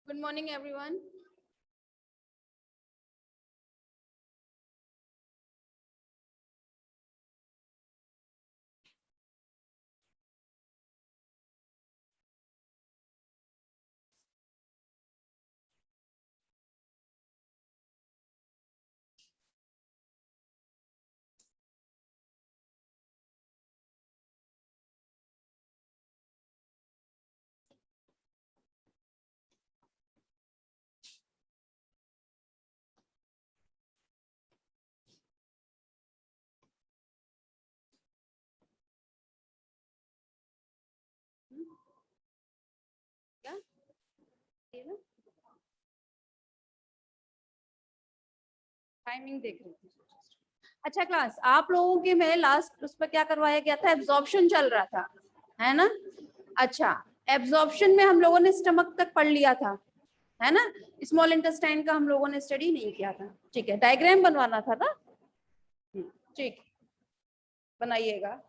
Good morning, everyone. क्या ये ना टाइमिंग देख रही थी। अच्छा क्लास, आप लोगों के में लास्ट उस पर क्या करवाया गया था? एब्जॉर्प्शन चल रहा था, है ना? अच्छा, एब्जॉर्प्शन में हम लोगों ने स्टमक तक पढ़ लिया था, है ना? स्मॉल इंटेस्टाइन का हम लोगों ने स्टडी नहीं किया था। ठीक है, डायग्राम बनवाना था ना? ठीक, बनाइएगा।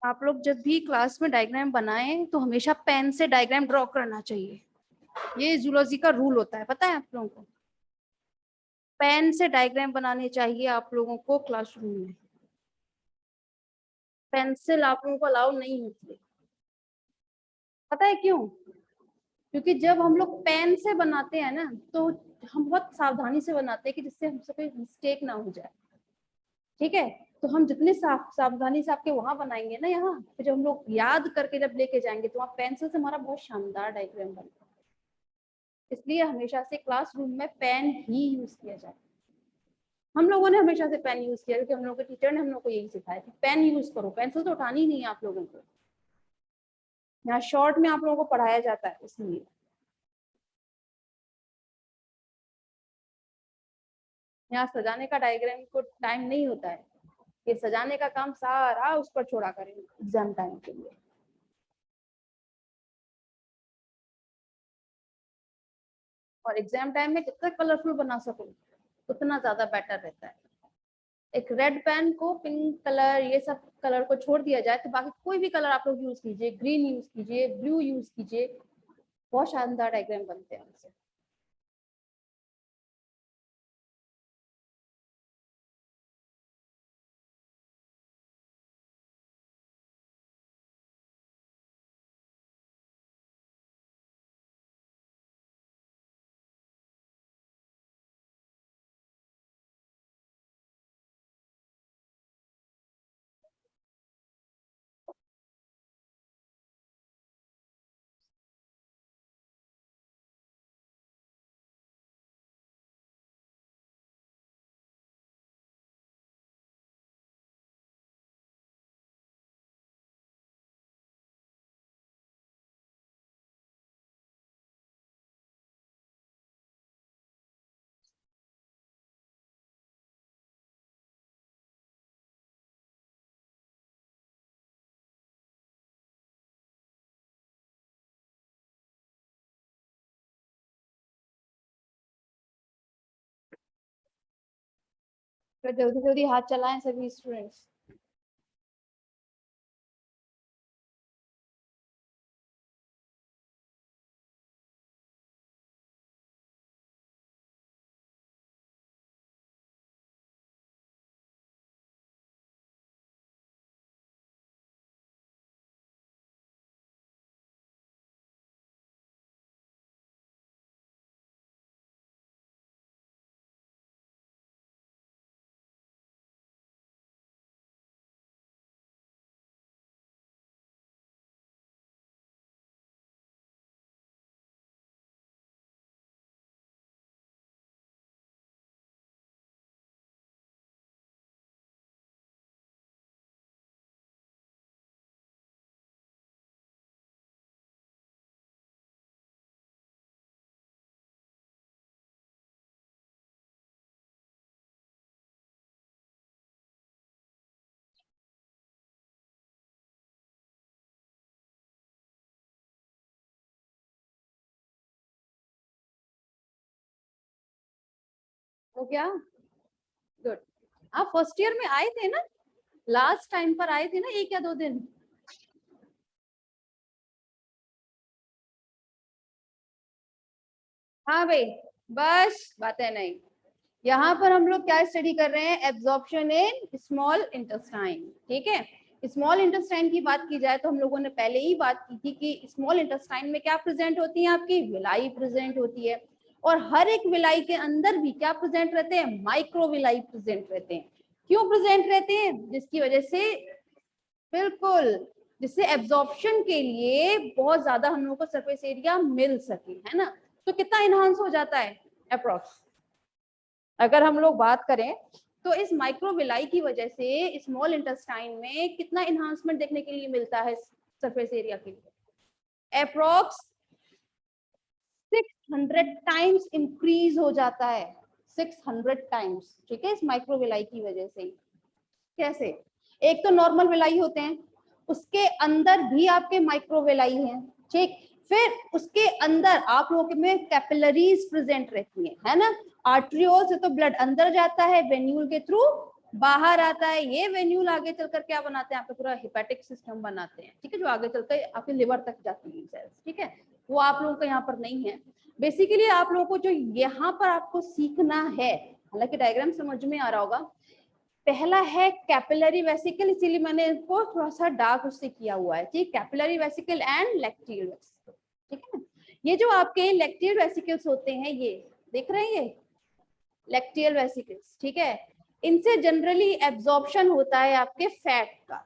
आप लोग जब भी क्लास में डायग्राम बनाएं तो हमेशा पेन से डायग्राम ड्रॉ करना चाहिए। ये जूलॉजी का रूल होता है, पता है आप लोगों को? पेन से डायग्राम बनाने चाहिए आप लोगों को क्लासरूम में। पेंसिल आप लोगों को अलाउ नहीं होती है। पता है क्यों? क्योंकि जब हम लोग पेन से बनाते हैं ना, तो हम बहुत सावधानी से बनाते हैं कि जिससे हमसे कोई मिस्टेक ना हो जाए। ठीक है? तो हम जितने सावधानी से आपके वहां बनाएंगे ना, यहाँ फिर जब हम लोग याद करके जब लेके जाएंगे तो वहाँ पेंसिल से हमारा बहुत शानदार डायग्राम बनता है। इसलिए हमेशा से क्लासरूम में पेन ही यूज किया जाए। हम लोगों ने हमेशा से पेन यूज किया क्योंकि हम लोगों के टीचर ने हम लोग को यही सिखाया कि पेन यूज करो, पेंसिल तो उठानी नहीं है आप लोगों को। यहाँ शॉर्ट में आप लोगों को पढ़ाया जाता है इसलिए। यहाँ सजाने का डायग्राम को टाइम नहीं होता है, ये सजाने का काम सारा उस पर छोड़ा करेंगे एग्जाम टाइम के लिए। और एग्जाम टाइम में जितना कलरफुल बना सको उतना ज्यादा बेटर रहता है। एक रेड पेन को पिंक कलर, ये सब कलर को छोड़ दिया जाए तो बाकी कोई भी कलर आप लोग यूज कीजिए, ग्रीन यूज कीजिए, ब्लू यूज कीजिए, बहुत शानदार डायग्राम बनते हैं उनसे। तो जल्दी जल्दी हाथ चलाएं सभी स्टूडेंट्स। हो गया? गुड। आप फर्स्ट ईयर में आए थे ना, लास्ट टाइम पर आए थे ना, 1 या 2 दिन। हाँ भाई, बस बातें नहीं। यहाँ पर हम लोग क्या स्टडी कर रहे हैं? Absorption in small intestine. ठीक है? स्मॉल इंटेस्टाइन की बात की जाए तो हम लोगों ने पहले ही बात की थी कि स्मॉल इंटेस्टाइन में क्या प्रेजेंट होती है? आपकी विलाई प्रेजेंट होती है। और हर एक विलाई के अंदर भी क्या प्रेजेंट रहते हैं? माइक्रोविलाई प्रेजेंट रहते हैं। क्यों प्रेजेंट रहते हैं? जिसकी वजह से, बिल्कुल, जिससे एब्जॉर्प्शन के लिए बहुत ज्यादा हम लोगों को सरफेस एरिया मिल सके, है ना? तो कितना इनहांस हो जाता है अप्रोक्स? अगर हम लोग बात करें तो इस माइक्रोविलाई की वजह से स्मॉल इंटेस्टाइन में कितना इन्हांसमेंट देखने के लिए मिलता है सरफेस एरिया के लिए? अप्रोक्स 600 टाइम्स इंक्रीज हो जाता है, 600 टाइम्स। ठीक है? इस माइक्रोविलाई की वजह से ही। कैसे? एक तो नॉर्मल विलाई होते हैं, उसके अंदर भी आपके माइक्रोविलाई हैं। ठीक? फिर उसके अंदर आप लोगों में कैपिलरीज प्रेजेंट रहती है ना? आर्ट्रियोल से तो ब्लड अंदर जाता है वेन्यूल के थ्रू, बाहर आता है, ये वेन्यूल आगे चलकर क्या बनाते हैं, आपका पूरा हेपेटिक सिस्टम बनाते हैं, ठीक है, जो आगे चलकर आपके लिवर तक जाती है सेल्स, ठीक है, वो आप लोगों का यहाँ पर नहीं है। बेसिकली आप लोगों को जो यहाँ पर आपको सीखना है, हालांकि डायग्राम समझ में आ रहा होगा, पहला है कैपिलरी वेसिकल, इसीलिए मैंने इसको थोड़ा सा डार्क उससे किया हुआ है, ठीक, capillary vesicle and lacteal vesicle, ठीक है ना। ये जो आपके लैक्टियल वेसिकल्स होते हैं, ये देख रहे हैं, ये लैक्टियल वेसिकल्स, ठीक है, इनसे जनरली एब्जॉर्प्शन होता है आपके फैट का,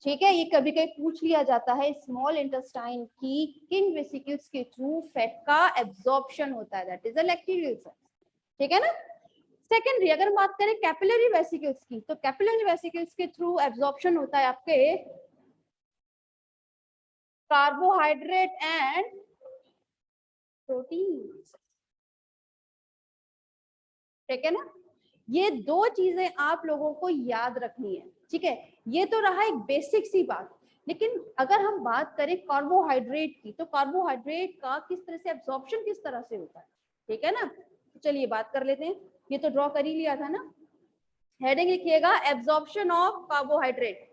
ठीक है, ये कभी कभी पूछ लिया जाता है, स्मॉल इंटेस्टाइन की किन वेसिकल्स के थ्रू फैट का एब्जॉर्प्शन होता है, that is a lacteal cells, ठीक है ना। सेकेंडरी अगर बात करें कैपिलरी वेसिकल्स की, तो कैपिलरी वेसिकल्स के थ्रू एब्जॉर्प्शन होता है आपके कार्बोहाइड्रेट एंड प्रोटीन, ठीक है ना। ये दो चीजें आप लोगों को याद रखनी है, ठीक है, ये तो रहा एक बेसिक सी बात। लेकिन अगर हम बात करें कार्बोहाइड्रेट की, तो कार्बोहाइड्रेट का किस तरह से एब्जॉर्प्शन किस तरह से होता है, ठीक है ना, तो चलिए बात कर लेते हैं। ये तो ड्रॉ कर ही लिया था ना, हेडिंग लिखिएगा एब्जॉर्प्शन ऑफ कार्बोहाइड्रेट।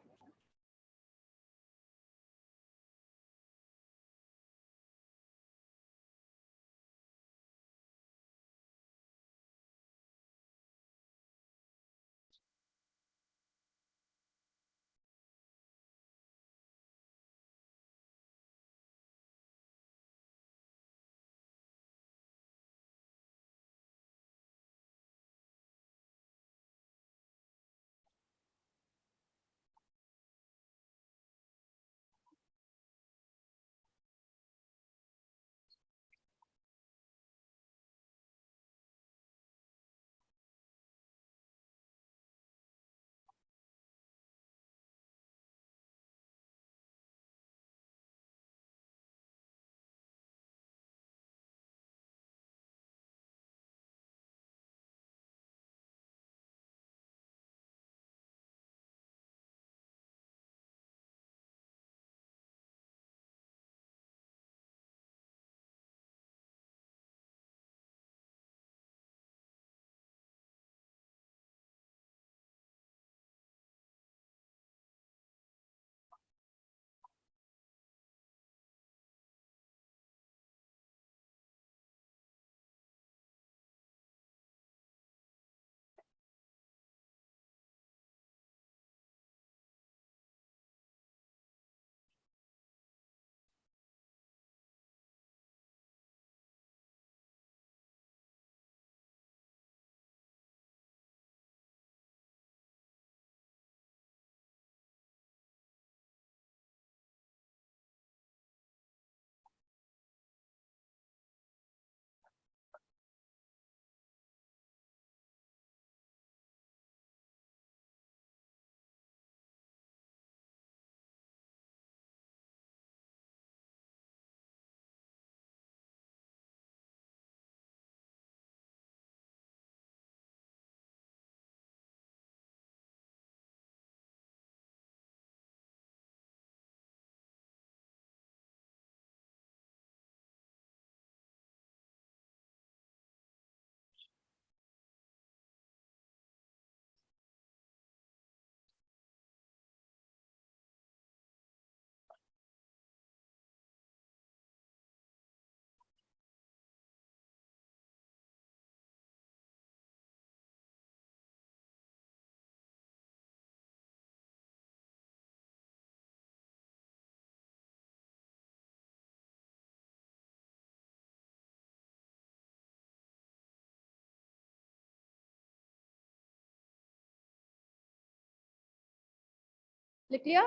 लिख लिया।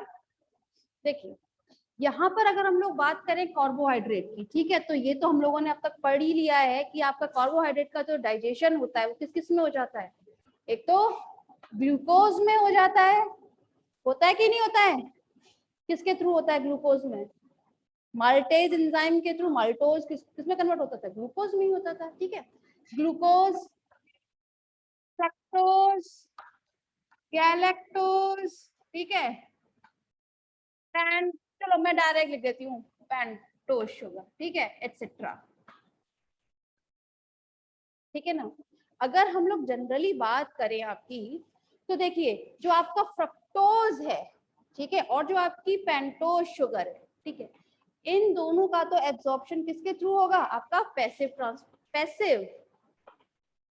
देखिए यहाँ पर अगर हम लोग बात करें कार्बोहाइड्रेट की, ठीक है, तो ये तो हम लोगों ने अब तक पढ़ ही लिया है कि आपका कार्बोहाइड्रेट का जो डाइजेशन होता है वो किस किस में हो जाता है, एक तो ग्लूकोज में हो जाता है, होता है कि नहीं होता है, किसके थ्रू होता है ग्लूकोज में, माल्टेज एंजाइम के थ्रू, माल्टोज किसमें कन्वर्ट होता था, ग्लूकोज में ही होता था, ठीक है, ग्लूकोज, फ्रक्टोज, गैलेक्टोज, ठीक है, पैन, चलो मैं डायरेक्ट लिख देती हूँ, पेंटोज शुगर, ठीक है, एटसेट्रा, ठीक है ना। अगर हम लोग जनरली बात करें आपकी, तो देखिए जो आपका फ्रक्टोज है, ठीक है, और जो आपकी पेंटोज शुगर है, ठीक है, इन दोनों का तो एब्जॉर्प्शन किसके थ्रू होगा? आपका पैसिव,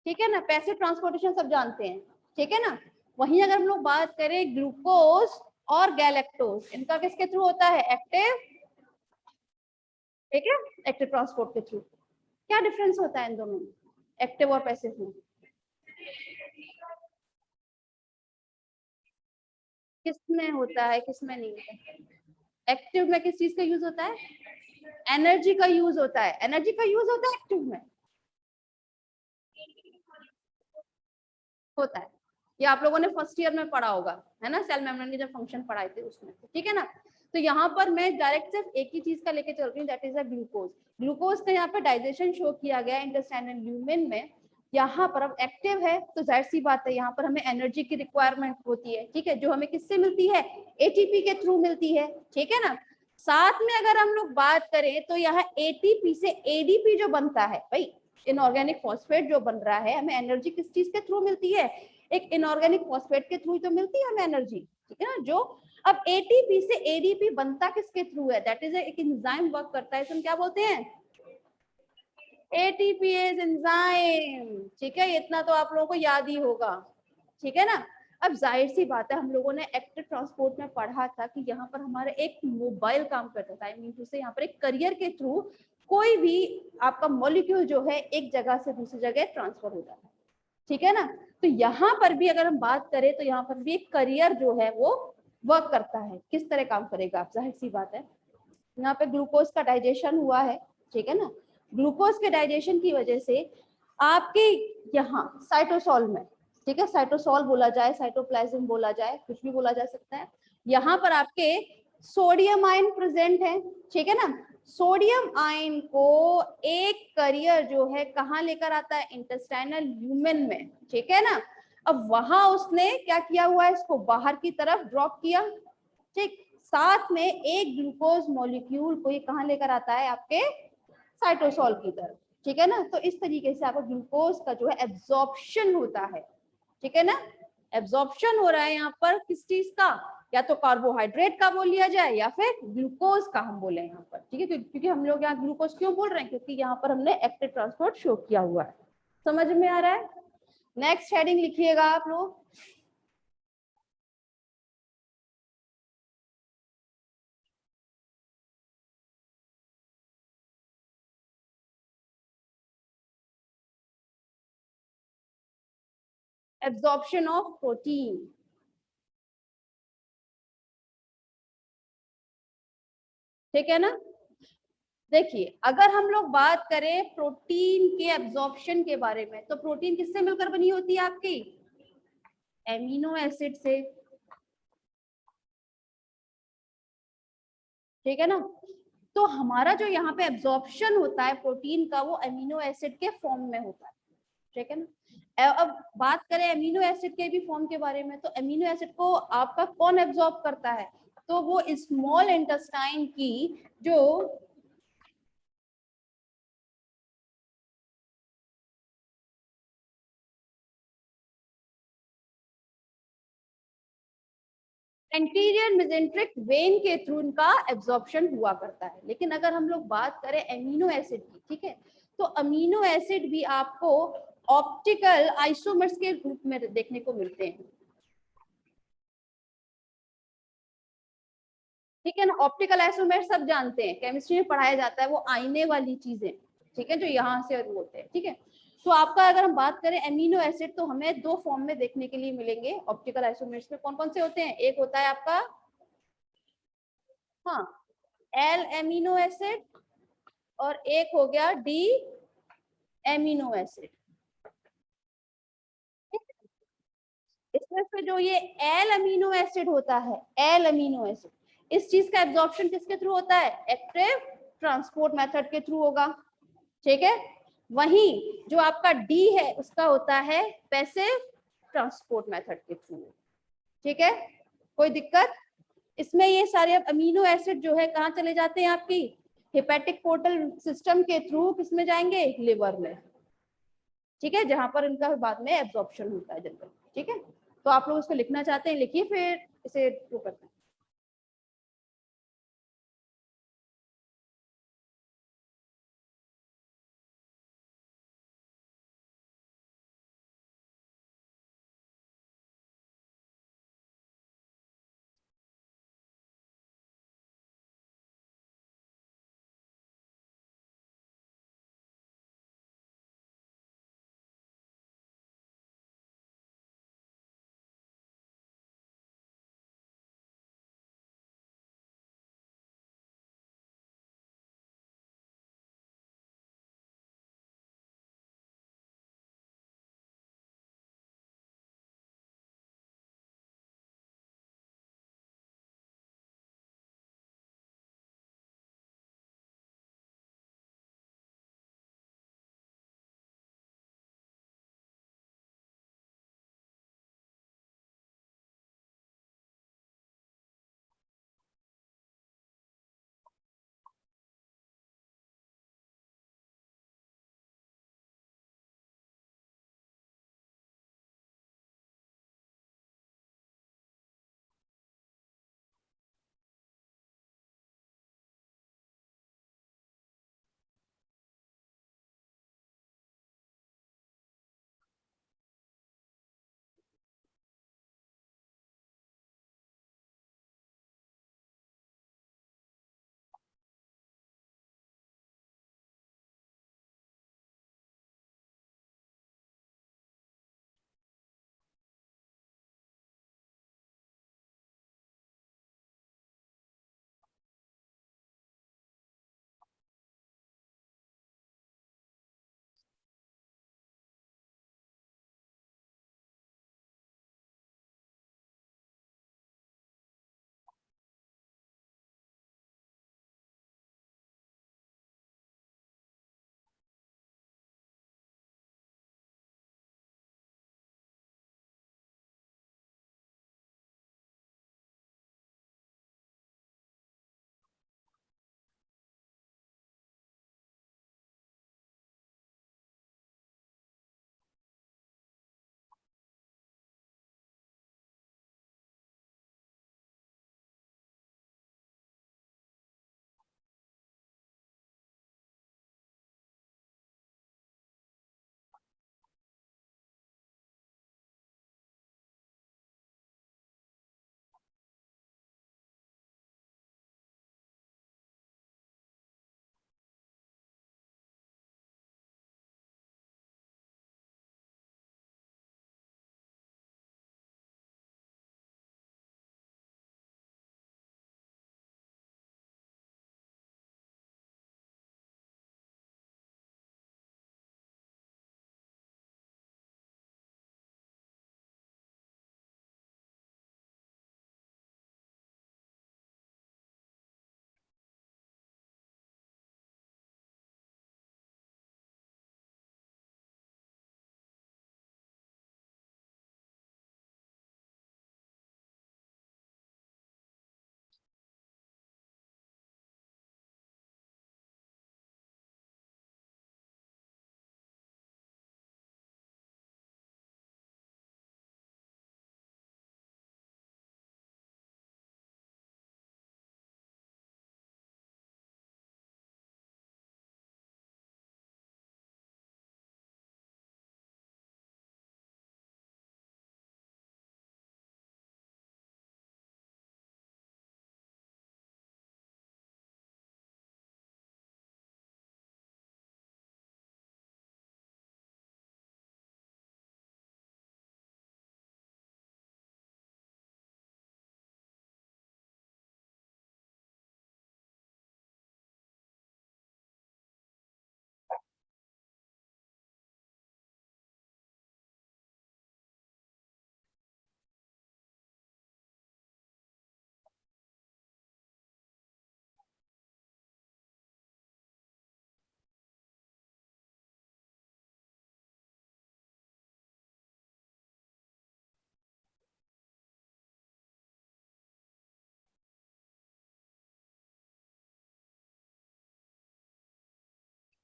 ठीक है ना, पैसिव ट्रांसपोर्टेशन सब जानते हैं, ठीक है ना। वहीं अगर हम लोग बात करें ग्लूकोज और गैलेक्टोज, इनका किसके थ्रू होता है? एक्टिव, ठीक है, एक्टिव ट्रांसपोर्ट के थ्रू। क्या डिफरेंस होता है इन दोनों में, एक्टिव और पैसिव में? किसमें होता है, किसमें नहीं होता है? एक्टिव में किस चीज का यूज होता है? एनर्जी का यूज होता है, एनर्जी का यूज होता है एक्टिव में, होता है। ये आप लोगों ने फर्स्ट ईयर में पढ़ा होगा, है ना, सेल मेम्ब्रेन के जब फंक्शन पढ़ाए थे उसमें, ठीक है ना। तो यहाँ पर मैं डायरेक्ट सिर्फ एक ही चीज का लेके चल रही हूँ, that is a glucose. Glucose का यहाँ पर डाइजेशन शो किया गया इंटेस्टाइनल ल्यूमेन में। यहाँ पर अब एक्टिव है तो जाहिर सी बात है, यहाँ पर हमें एनर्जी की रिक्वायरमेंट होती है, ठीक है, जो हमें किससे मिलती है? एटीपी के थ्रू मिलती है, ठीक है ना। साथ में अगर हम लोग बात करें तो यहाँ एटीपी से एडीपी जो बनता है भाई, इनऑर्गेनिक फॉस्फेट जो बन रहा है, हमें एनर्जी किस चीज के थ्रू मिलती है? एक इनऑर्गेनिक फॉस्फेट के थ्रू तो मिलती है हमें एनर्जी, ठीक है ना। जो अब एटीपी से एडीपी बनता किसके थ्रू है? दैट इज एक एंजाइम वर्क करता है, इसमें क्या बोलते हैं? एटीपीएज एंजाइम, ठीक है, इतना तो आप लोगों को याद ही होगा, ठीक है ना। अब जाहिर सी बात है, हम लोगों ने एक्टिव ट्रांसपोर्ट में पढ़ा था कि यहाँ पर हमारा एक मोबाइल काम करता था, आई मीन टू से यहाँ पर एक करियर के थ्रू कोई भी आपका मॉलिक्यूल जो है एक जगह से दूसरी जगह ट्रांसफर हो जाता है, ठीक है ना। तो यहाँ पर भी अगर हम बात करें तो यहाँ पर भी एक करियर जो है वो वर्क करता है। किस तरह काम करेगा? आप जाहिर सी बात है, यहाँ पे ग्लूकोज का डाइजेशन हुआ है, ठीक है ना। ग्लूकोज के डाइजेशन की वजह से आपके यहाँ साइटोसॉल में, ठीक है, साइटोसॉल बोला जाए, साइटोप्लाज्म बोला जाए, कुछ भी बोला जा सकता है, यहाँ पर आपके सोडियम आयन प्रेजेंट है, ठीक है ना। सोडियम आयन को एक करियर जो है कहाँ लेकर आता है? इंटेस्टाइनल ल्यूमेन में, ठीक है ना। अब वहां उसने क्या किया हुआ है? इसको बाहर की तरफ ड्रॉप किया, ठीक। साथ में एक ग्लूकोज मॉलिक्यूल को ये कहाँ लेकर आता है? आपके साइटोसॉल की तरफ, ठीक है ना। तो इस तरीके से आपका ग्लूकोज का जो है एब्जॉर्प्शन होता है, ठीक है ना। एब्जॉर्प्शन हो रहा है यहाँ पर किस चीज का? या तो कार्बोहाइड्रेट का बोल लिया जाए या फिर ग्लूकोज का हम बोले यहाँ पर, ठीक है। क्योंकि हम लोग यहाँ ग्लूकोज क्यों बोल रहे हैं? क्योंकि यहाँ पर हमने एक्टिव ट्रांसपोर्ट शो किया हुआ है। समझ में आ रहा है? नेक्स्ट हेडिंग लिखिएगा आप लोग, एब्जॉर्प्शन ऑफ प्रोटीन, ठीक है ना। देखिए अगर हम लोग बात करें प्रोटीन के एब्जॉर्प्शन के बारे में, तो प्रोटीन किससे मिलकर बनी होती है आपकी? एमिनो एसिड से, ठीक है ना। तो हमारा जो यहाँ पे एब्जॉर्प्शन होता है प्रोटीन का, वो एमिनो एसिड के फॉर्म में होता है, ठीक है ना। अब बात करें एमिनो एसिड के भी फॉर्म के बारे में, तो एमिनो एसिड को आपका कौन एब्जॉर्ब करता है? तो वो स्मॉल इंटेस्टाइन की जो एंटीरियर मेसेंट्रिक वेन के थ्रू इनका एब्जॉर्प्शन हुआ करता है। लेकिन अगर हम लोग बात करें एमिनो एसिड की, ठीक है, तो अमीनो एसिड भी आपको ऑप्टिकल आइसोमर्स के रूप में देखने को मिलते हैं, ठीक है ना। ऑप्टिकल आइसोमर्स सब जानते हैं, केमिस्ट्री में पढ़ाया जाता है, वो आईने वाली चीजें, ठीक है, जो यहाँ से होते हैं, ठीक है। तो आपका अगर हम बात करें एमिनो एसिड, तो हमें दो फॉर्म में देखने के लिए मिलेंगे ऑप्टिकल आइसोमर्स में। कौन कौन से होते हैं? एक होता है आपका, हाँ, एल एमिनो एसिड, और एक हो गया डी एमिनो एसिड। इसमें से जो ये एल अमीनो एसिड होता है, एल अमीनो एसिड, इस चीज का एब्जॉर्प्शन किसके थ्रू होता है? एक्टिव ट्रांसपोर्ट मेथड के थ्रू होगा, ठीक है। वहीं जो आपका डी है उसका होता है पैसिव ट्रांसपोर्ट मेथड के थ्रू, ठीक है। कोई दिक्कत? इसमें ये सारे अब अमीनो एसिड जो है कहाँ चले जाते हैं? आपकी हेपेटिक पोर्टल सिस्टम के थ्रू किसमें जाएंगे? लिवर में, ठीक है, जहां पर इनका बाद में एब्जॉर्प्शन होता है जनरल। ठीक है, तो आप लोग इसको लिखना चाहते हैं लिखिए, फिर इसे वो करते हैं।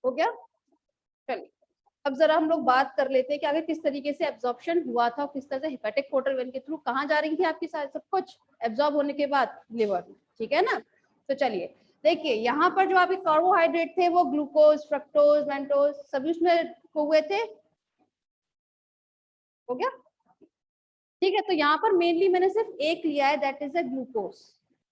हो गया, चलिए अब जरा हम लोग बात कर लेते हैं कि आगे किस तरीके से एब्जॉर्प्शन हुआ था, किस तरह से हेपेटिक पोर्टल वेन के थ्रू कहाँ जा रही थी आपकी सारी सब कुछ एब्जॉर्ब होने के बाद लिवर में, ठीक है ना। तो चलिए देखिए यहाँ पर जो आपके कार्बोहाइड्रेट थे वो ग्लूकोज, फ्रक्टोज, मेंटोज सभी उसमें हुए थे, हो गया ठीक है। तो यहाँ पर मेनली मैंने सिर्फ एक लिया है, दैट इज अ ग्लूकोज,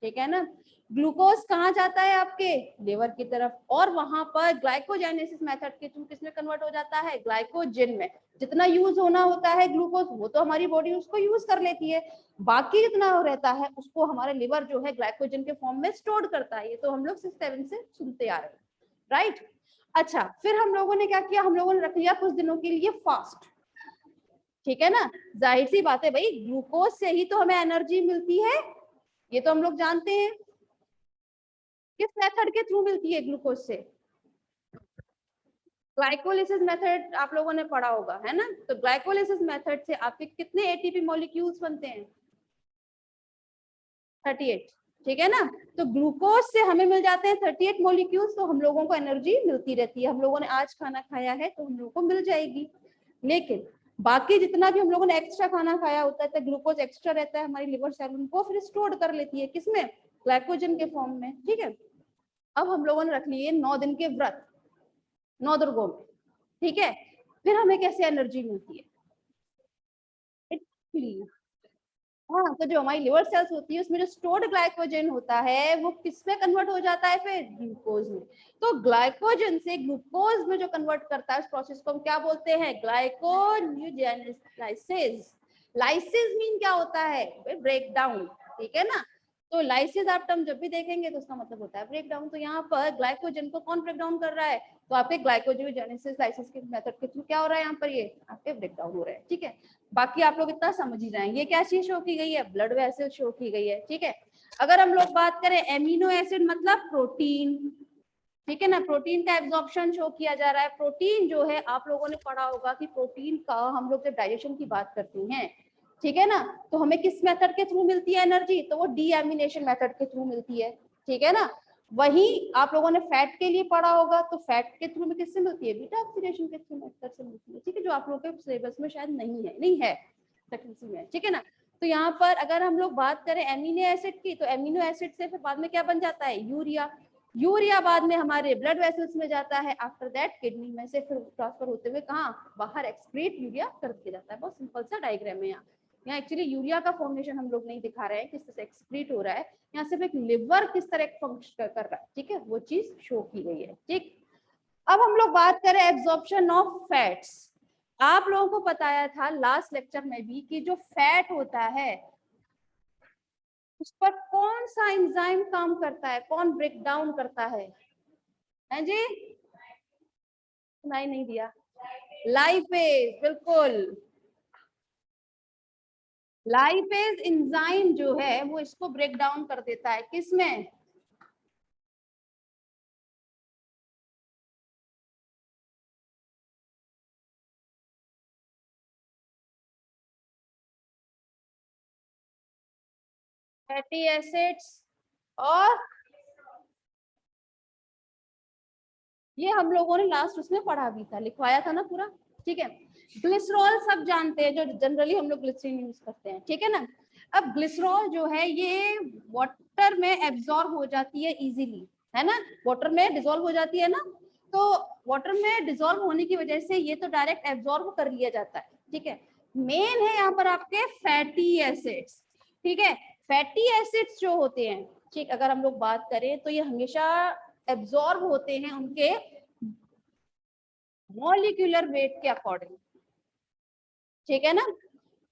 ठीक है ना। ग्लूकोज कहाँ जाता है आपके लिवर की तरफ, और वहां पर ग्लाइकोजेनेसिस मेथड के थ्रू किसमें कन्वर्ट हो जाता है, ग्लाइकोजन में। जितना यूज होना होता है ग्लूकोज वो तो हमारी बॉडी उसको यूज कर लेती है, बाकी जितना रहता है उसको हमारे लिवर जो है ग्लाइकोजन के फॉर्म में स्टोर करता है। ये तो हम लोग 6-7 से सुनते आ रहे हैं, राइट। अच्छा, फिर हम लोगों ने क्या किया, हम लोगों ने रख लिया कुछ दिनों के लिए फास्ट, ठीक है ना। जाहिर सी बात है भाई, ग्लूकोज से ही तो हमें एनर्जी मिलती है, ये तो हम लोग जानते हैं। किस मेथड के थ्रू मिलती है ग्लूकोज से, ग्लाइकोलिसिस मेथड आप लोगों ने पढ़ा होगा, है ना। तो ग्लाइकोलिसिस मेथड से आपके कितने एटीपी मॉलिक्यूल्स बनते हैं, 38, ठीक है ना। तो ग्लूकोज से हमें मिल जाते हैं 38 मॉलिक्यूल्स, तो हम लोगों को एनर्जी मिलती रहती है। हम लोगों ने आज खाना खाया है तो हम लोगों को मिल जाएगी, लेकिन बाकी जितना भी हम लोगों ने एक्स्ट्रा खाना खाया होता है तो ग्लूकोज एक्स्ट्रा रहता है, हमारी लिवर सेल उनको फिर स्टोर कर लेती है, किसमें, ग्लाइकोजन के फॉर्म में, ठीक है। अब हम लोगों ने रख लिए 9 दिन के व्रत, 9 दुर्गों में, ठीक है। फिर हमें कैसे एनर्जी मिलती है, हाँ, तो जो हमारी लिवर सेल्स होती है उसमें जो स्टोर्ड ग्लाइकोजन होता है वो किस में कन्वर्ट हो जाता है, फिर ग्लूकोज में। तो ग्लाइकोजन से ग्लूकोज में जो कन्वर्ट करता है उस प्रोसेस को हम क्या बोलते हैं, ग्लाइकोन्यूजेनेसिस। लाइसिस मीन क्या होता है, ब्रेक डाउन, ठीक है ना। तो लाइसिस आप टर्म जब भी देखेंगे तो उसका मतलब होता है ब्रेक डाउन। तो यहाँ पर ग्लाइकोजन को कौन ब्रेक डाउन कर रहा है, तो आपके ग्लाइकोजेनेसिस लाइसिस के मेथड के थ्रू क्या हो रहा है, यहाँ पर ये आपके ब्रेक डाउन हो रहा है, ठीक है। बाकी आप लोग इतना समझ ही जाएंगे। ये क्या चीज शो की गई है, ब्लड वेसल शो की गई है, ठीक है। अगर हम लोग बात करें एमिनो एसिड मतलब प्रोटीन, ठीक है ना, प्रोटीन का एब्जॉर्प्शन शो किया जा रहा है। प्रोटीन जो है आप लोगों ने पढ़ा होगा कि प्रोटीन का हम लोग जब डाइजेशन की बात करते हैं, ठीक है ना, तो हमें किस मेथड के थ्रू मिलती है एनर्जी, तो वो डीएमिनेशन मेथड के थ्रू मिलती है, ठीक है ना। वही आप लोगों ने फैट के लिए पढ़ा होगा, तो फैट के थ्रू में किससे मिलती है, बीटा ऑक्सीडेशन के थ्रू मेथड से मिलती है, ठीक है, जो आप लोगों के सिलेबस में शायद नहीं है सेकेंड में, ठीक है ना। तो यहाँ पर अगर हम लोग बात करें एमिनो एसिड की, तो एमिनो एसिड से फिर बाद में क्या बन जाता है, यूरिया। यूरिया बाद में हमारे ब्लड वेसल्स में जाता है, आफ्टर दैट किडनी में से फिर ट्रांसफर होते हुए कहाँ, बाहर एक्सक्रीट यूरिया कर दिया जाता है। बहुत सिंपल सा डायग्राम है यहाँ एक्चुअली यूरिया का फॉर्मेशन हम लोग नहीं दिखा रहे हैं किस तरह से एक्सक्रीट हो रहा है, यहाँ सिर्फ एक लिवर किस तरह फंक्शन कर रहा है, ठीक है, वो चीज शो की गई है, ठीक। अब हम लोग बात करें एब्जॉर्प्शन ऑफ फैट्स। आप लोगों को बताया था लास्ट लेक्चर में भी कि जो फैट होता है उस पर कौन सा एंजाइम काम करता है, कौन ब्रेक डाउन करता है जी, सुनाई नहीं दिया, लाइपेज, बिल्कुल। लाइपेज एंजाइम जो है वो इसको ब्रेक डाउन कर देता है, किसमें, फैटी एसिड्स, और ये हम लोगों ने लास्ट उसमें पढ़ा भी था, लिखवाया था ना पूरा, ठीक है। ग्लिसरॉल सब जानते हैं, जो जनरली हम लोग ग्लिसरीन यूज करते हैं, ठीक है ना। अब ग्लिसरॉल जो है ये वाटर में एब्जॉर्ब हो जाती है इजीली, है ना, वाटर में डिसॉल्व हो जाती है ना। तो वाटर में डिसॉल्व होने की वजह से ये तो डायरेक्ट एब्जॉर्ब कर लिया जाता है, ठीक है। मेन है यहाँ पर आपके फैटी एसिड्स, ठीक है। फैटी एसिड्स जो होते हैं, ठीक, अगर हम लोग बात करें तो ये हमेशा एब्जॉर्ब होते हैं उनके मॉलिक्यूलर वेट के अकॉर्डिंग, ठीक है ना।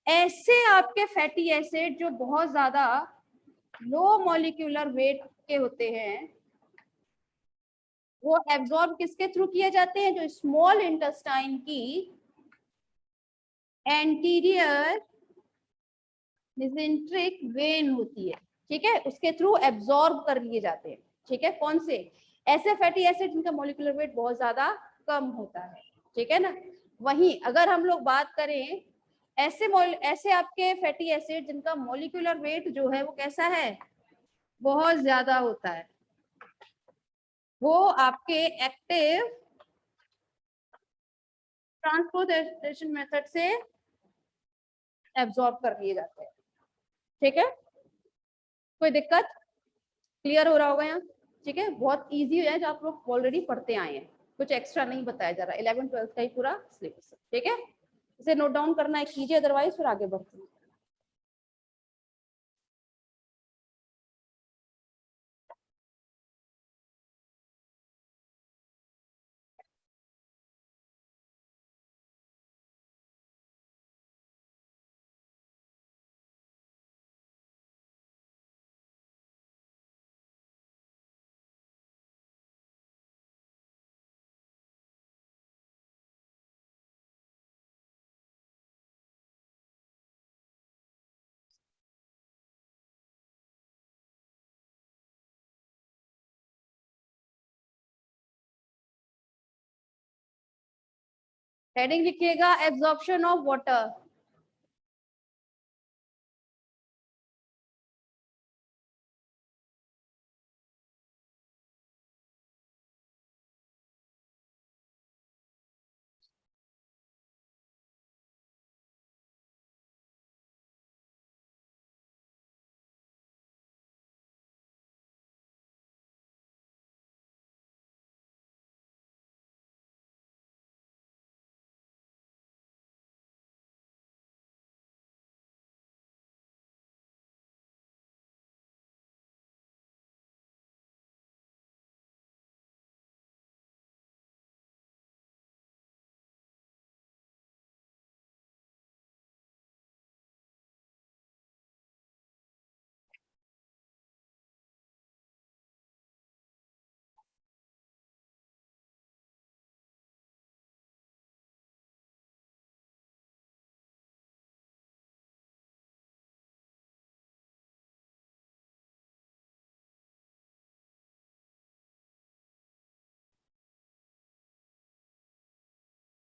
ऐसे आपके फैटी एसिड जो बहुत ज्यादा लो मॉलिक्यूलर वेट के होते हैं वो एब्जॉर्ब किसके थ्रू किए जाते हैं, जो स्मॉल इंटेस्टाइन की एंटीरियर मेसेंट्रिक वेन होती है, ठीक है, उसके थ्रू एब्जॉर्ब कर लिए जाते हैं, ठीक है। कौन से, ऐसे फैटी एसिड जिनका मॉलिक्यूलर वेट बहुत ज्यादा कम होता है, ठीक है ना। वहीं अगर हम लोग बात करें ऐसे आपके फैटी एसिड जिनका मॉलिक्यूलर वेट जो है वो कैसा है, बहुत ज्यादा होता है, वो आपके एक्टिव ट्रांसपोर्टेशन मेथड से एब्जॉर्ब कर लिए जाते हैं। ठीक है, कोई दिक्कत? क्लियर हो रहा होगा यहाँ? ठीक है, बहुत इजी है, जो आप लोग ऑलरेडी पढ़ते आए हैं, कुछ एक्स्ट्रा नहीं बताया जा रहा, 11th-12th का ही पूरा सिलेबस। ठीक है, इसे नोट डाउन करना है, कीजिए, अदरवाइज फिर आगे बढ़ते हैं। हेडिंग लिखिएगा, absorption of water.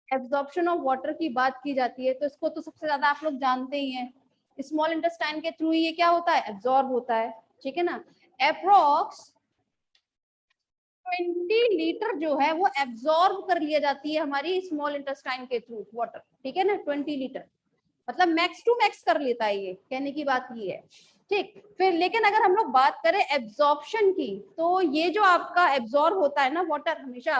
Absorption of water की बात की जाती है तो इसको तो सबसे ज्यादा आप लोग जानते ही हैं, स्मॉल इंटेस्टाइन के थ्रू ये क्या होता है, एब्जॉर्ब होता है। ठीक है ना, अप्रोक्स 20 लीटर जो है वो एब्जॉर्ब कर लिया जाती है हमारी स्मॉल इंटेस्टाइन के थ्रू वाटर। ठीक है ना, 20 लीटर मतलब मैक्स टू मैक्स कर लेता है, ये कहने की बात ये है। ठीक, फिर लेकिन अगर हम लोग बात करें एब्जॉर्प्शन की, तो ये जो आपका एब्जॉर्ब होता है ना वाटर, हमेशा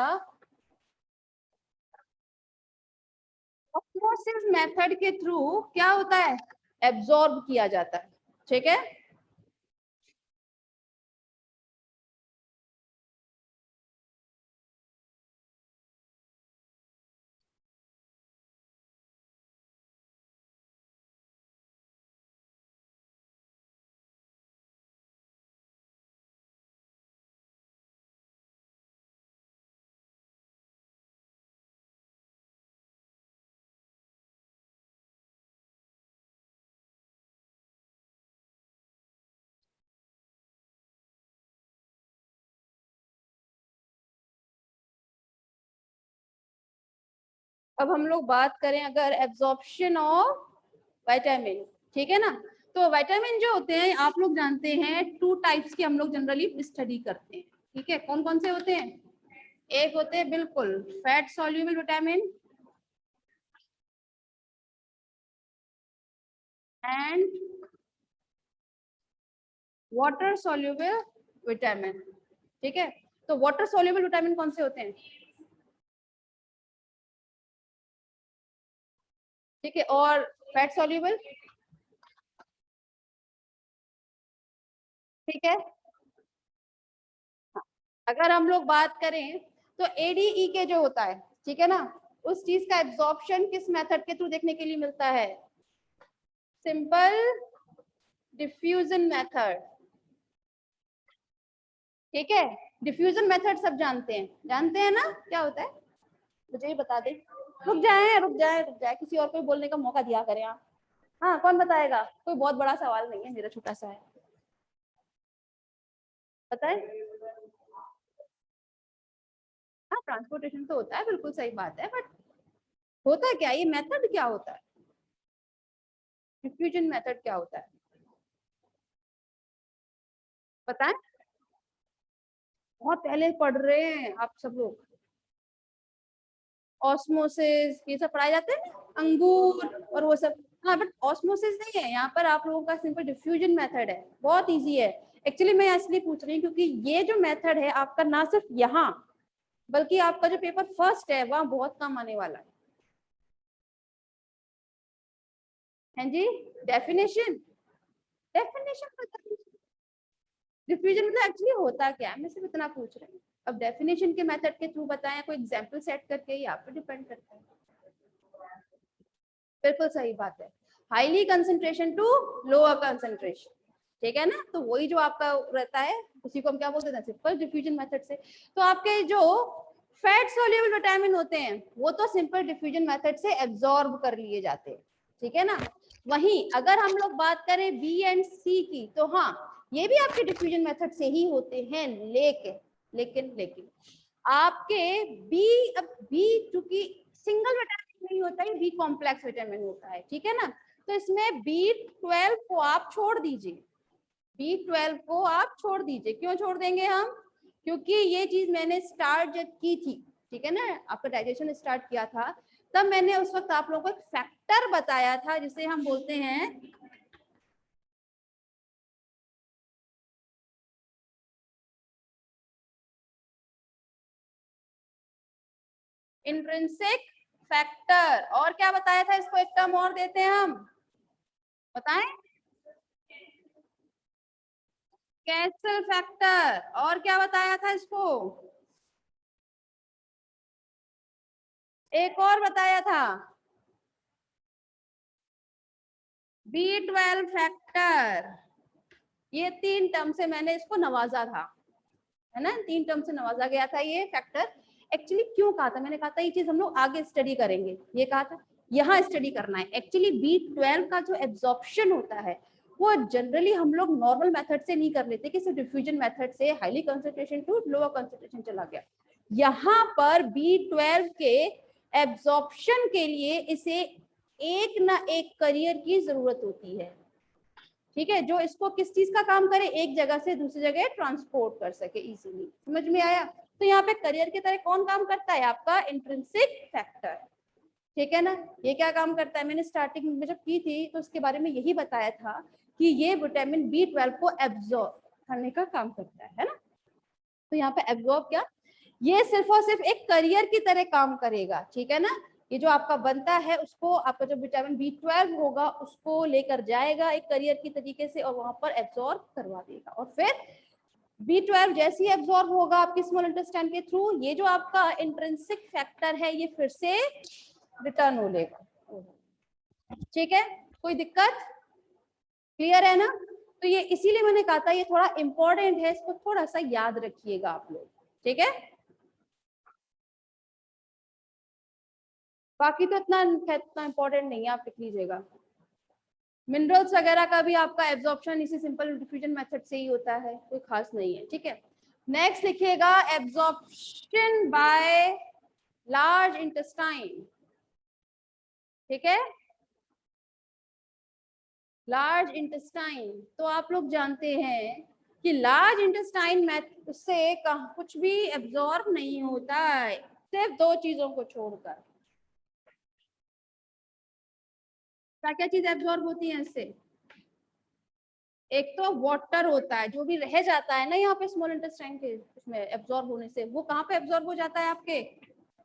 ऑस्मोसिस मेथड के थ्रू क्या होता है, एब्जॉर्ब किया जाता है। ठीक है, अब हम लोग बात करें अगर एब्जॉर्प्शन ऑफ विटामिन। ठीक है ना, तो विटामिन जो होते हैं आप लोग जानते हैं, 2 टाइप्स के हम लोग जनरली स्टडी करते हैं। ठीक है, कौन कौन से होते हैं? एक होते हैं बिल्कुल fat soluble vitamin and water soluble vitamin. ठीक है, तो वाटर सॉल्युबल विटामिन कौन से होते हैं? ठीक है, और फैट सॉल्युबल? ठीक है, अगर हम लोग बात करें तो एडीई के जो होता है, ठीक है ना, उस चीज का एब्जॉर्प्शन किस मेथड के थ्रू देखने के लिए मिलता है? Simple diffusion method. ठीक है, डिफ्यूजन मेथड सब जानते हैं ना क्या होता है? मुझे ही बता दे। रुक जाए रुक जाए रुक जाए, किसी और को बोलने का मौका दिया करें आप। हाँ, कौन बताएगा? कोई बहुत बड़ा सवाल नहीं है, मेरा छोटा सा है, बताए। हाँ, ट्रांसपोर्टेशन तो होता है, बिल्कुल सही बात है, बट होता क्या, ये मेथड क्या होता है, डिफ्यूजन मेथड क्या होता है, बताएं। बहुत पहले पढ़ रहे हैं आप सब लोग, ऑस्मोसिस, ये सब पढ़ाए जाते हैं ना, अंगूर और वो सब। हाँ बट ऑस्मोसिस नहीं है यहाँ पर, आप लोगों का सिंपल डिफ्यूजन मेथड है, बहुत इजी है। एक्चुअली मैं इसलिए पूछ रही हूँ क्योंकि ये जो मेथड है आपका ना सिर्फ यहाँ बल्कि आपका जो पेपर फर्स्ट है वहाँ बहुत कम आने वाला है। हैं जी, डेफिनेशन, डेफिनेशन डिफ्यूजन मतलब एक्चुअली होता क्या है, मैं सिर्फ इतना पूछ रही हूँ। अब डेफिनेशन के मेथड के थ्रू बताएं, कोई एग्जांपल सेट करके, ही आप पे डिपेंड करता है। बिल्कुल सही बात है, highly concentration to lower concentration, ठीक है ना। तो वही जो आपका रहता है उसी को हम क्या बोलते हैं, सिंपल डिफ्यूजन मेथड से। तो आपके जो फैट सोल्यूबल विटामिन होते हैं वो तो सिंपल डिफ्यूजन मेथड से एब्जॉर्ब कर लिए जाते हैं, ठीक है ना। वहीं अगर हम लोग बात करें बी एंड सी की, तो हाँ ये भी आपके डिफ्यूजन मेथड से ही होते हैं, लेकिन लेकिन लेकिन आपके बी, अब बी चूंकि सिंगल विटामिन नहीं होता है, बी कॉम्प्लेक्स विटामिन होता है, ठीक है ना। तो इसमें B12 को आप छोड़ दीजिए, B12 को आप छोड़ दीजिए। क्यों छोड़ देंगे हम, क्योंकि ये चीज मैंने स्टार्ट जब की थी, ठीक है ना, आपका डाइजेशन स्टार्ट किया था, तब मैंने उस वक्त आप लोगों को एक फैक्टर बताया था जिसे हम बोलते हैं इंट्रिंसिक फैक्टर। और क्या बताया था, इसको एक टर्म और देते हैं हम, बताएं, कैसल फैक्टर। और क्या बताया था इसको, एक और बताया था B12 फैक्टर। ये 3 टर्म से मैंने इसको नवाजा था, है ना, 3 टर्म से नवाजा गया था ये फैक्टर। एक्चुअली क्यों कहा था, मैंने कहा था ये चीज हम लोग आगे स्टडी करेंगे, ये कहा था यहाँ स्टडी करना है। एक्चुअली B12 का जो एब्जॉर्प्शन होता है वो जनरली हम लोग नॉर्मल मेथड से नहीं कर लेते कि सिर्फ डिफ्यूजन मेथड से highly concentration to lower concentration चला गया। यहाँ पर B12 के एब्जॉर्प्शन के लिए इसे एक ना एक करियर की जरूरत होती है, ठीक है, जो इसको किस चीज का काम करे, एक जगह से दूसरी जगह ट्रांसपोर्ट कर सके इजीली। समझ में आया। तो यहाँ पे करियर की तरह कौन काम करता है, आपका इंट्रिंसिक फैक्टर, ठीक है ना। ये क्या काम करता है, मैंने स्टार्टिंग में जब की थी तो उसके बारे में यही बताया था कि ये विटामिन B12 को एब्जॉर्ब करने का काम करता है ना। तो यहाँ पे एब्जॉर्ब क्या, ये सिर्फ और सिर्फ एक करियर की तरह काम करेगा, ठीक है ना। ये जो आपका बनता है उसको, आपका जो विटामिन B12 होगा उसको लेकर जाएगा एक करियर की तरीके से और वहां पर एब्जॉर्ब करवा देगा। और फिर B12 जैसे ही एब्जॉर्ब होगा आपके स्मॉल इंटेस्टाइन के थ्रू, ये जो आपका इंट्रिंसिक फैक्टर है ये फिर से रिटर्न हो लेगा, ठीक है, कोई दिक्कत, क्लियर है ना। तो ये इसीलिए मैंने कहा था ये थोड़ा इंपॉर्टेंट है, इसको थोड़ा सा याद रखिएगा आप लोग, ठीक है। बाकी तो इतना इंपॉर्टेंट नहीं है, आप लिख लीजिएगा। मिनरल्स वगैरह का भी आपका एब्जॉर्प्शन इसी सिंपल डिफ्यूजन मेथड से ही होता है, कोई खास नहीं है, ठीक है। नेक्स्ट लिखिएगा एब्जॉर्प्शन बाय लार्ज इंटेस्टाइन, ठीक है, लार्ज इंटेस्टाइन। तो आप लोग जानते हैं कि लार्ज इंटेस्टाइन में से कुछ भी एब्जॉर्ब नहीं होता है, सिर्फ 2 चीजों को छोड़कर। क्या क्या चीज एब्जॉर्ब होती है इससे, एक तो वाटर होता है, जो भी रह जाता है ना यहाँ पे स्मॉल इंटेस्टाइन के उसमें एब्जॉर्ब होने से, वो कहाँ पे एब्जॉर्ब हो जाता है, आपके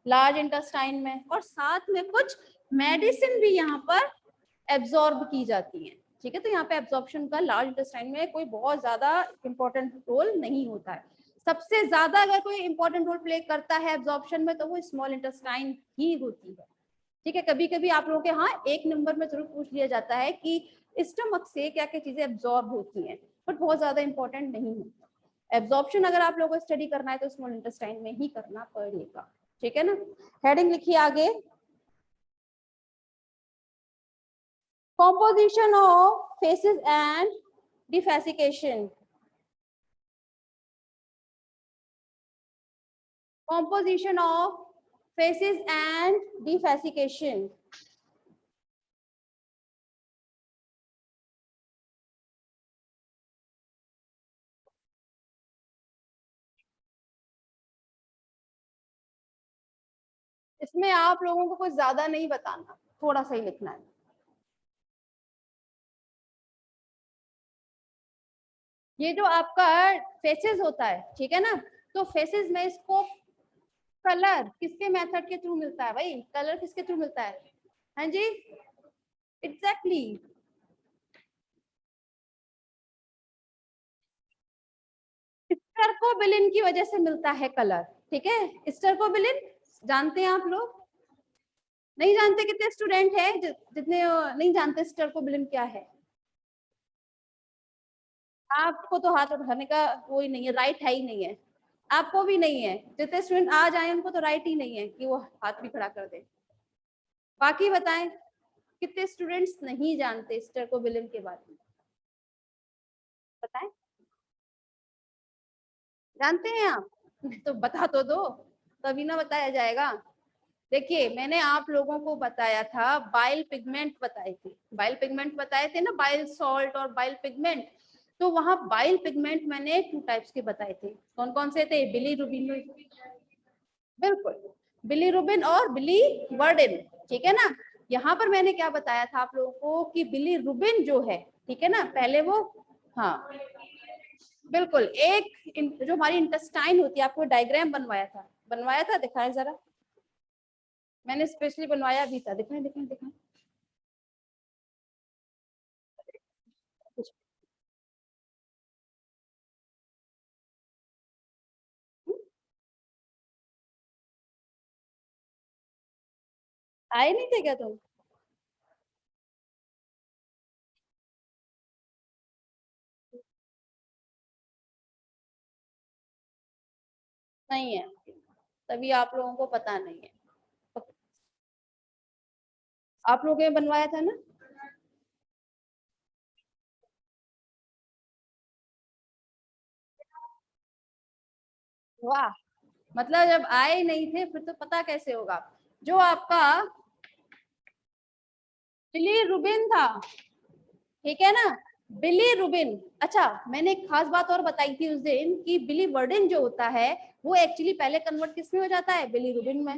लार्ज इंटेस्टाइन में। और साथ में कुछ मेडिसिन भी यहाँ पर एब्जॉर्ब की जाती है, ठीक है। तो यहाँ पे एब्जॉर्प्शन का लार्ज इंटेस्टाइन में कोई बहुत ज्यादा इंपॉर्टेंट रोल नहीं होता है। सबसे ज्यादा अगर कोई इंपॉर्टेंट रोल प्ले करता है एब्जॉर्प्शन में तो वो स्मॉल इंटेस्टाइन ही होती है, ठीक है। कभी कभी आप लोगों के हाँ एक नंबर में जरूर पूछ लिया जाता है कि स्टमक से क्या क्या चीजें एब्जॉर्ब होती हैं, बट बहुत ज्यादा इंपॉर्टेंट नहीं होता। एब्जॉर्प्शन अगर आप लोगों को स्टडी करना है तो स्मॉल इंटेस्टाइन में ही करना पड़ेगा, ठीक है ना। हेडिंग लिखिए आगे, composition of faces and defecation, composition of faces and defecation। इसमें आप लोगों को कुछ ज्यादा नहीं बताना, थोड़ा सा ही लिखना है। ये जो आपका फेसेस होता है, ठीक है ना, तो फेसेस में इसको कलर किसके मेथड के थ्रू मिलता है भाई? कलर किसके थ्रू मिलता है? हाँ जी, एग्जैक्टली स्टर्कोबिलिन की वजह से मिलता है कलर। ठीक है, स्टर्कोबिलिन जानते हैं आप लोग? नहीं जानते? कितने स्टूडेंट हैं जितने नहीं जानते स्टर्कोबिलिन क्या है? आपको तो हाथ उठाने का वो ही नहीं है, राइट है ही नहीं है। आपको भी नहीं है, जितने स्टूडेंट आ जाए उनको तो राइट ही नहीं है कि वो हाथ भी खड़ा कर दे। बाकी बताएं कितने स्टूडेंट्स नहीं जानते स्टर्कोबिलिन के बारे में? बताएं, जानते हैं आप? तो बता तो दो, तभी ना बताया जाएगा। देखिए, मैंने आप लोगों को बताया था, बाइल पिगमेंट बताए थे, बाइल पिगमेंट बताए थे ना, बाइल सॉल्ट और बाइल पिगमेंट। तो वहां बाइल पिगमेंट मैंने 2 टाइप्स के बताए थे। कौन कौन से थे? बिलीरुबिन, बिल्कुल, बिलीरुबिन और बिलीवर्डिन। ठीक है ना, यहाँ पर मैंने क्या बताया था आप लोगों को कि बिलीरुबिन जो है, ठीक है ना, पहले वो, हाँ बिल्कुल, एक जो हमारी इंटेस्टाइन होती है, आपको डायग्राम बनवाया था, दिखाएं जरा। मैंने स्पेशली बनवाया भी था, दिखाएं दिखाएं दिखाएं। आए नहीं थे क्या तुम? नहीं है, तभी आप लोगों को पता नहीं है। आप लोगों ने बनवाया था ना? वाह, मतलब जब आए नहीं थे फिर तो पता कैसे होगा? जो आपका बिलीरुबिन था, ठीक है ना, बिलीरुबिन। अच्छा, मैंने एक खास बात और बताई थी उस दिन कि बिलीवर्डिन जो होता है वो एक्चुअली पहले कन्वर्ट किस में हो जाता है? बिलीरुबिन में,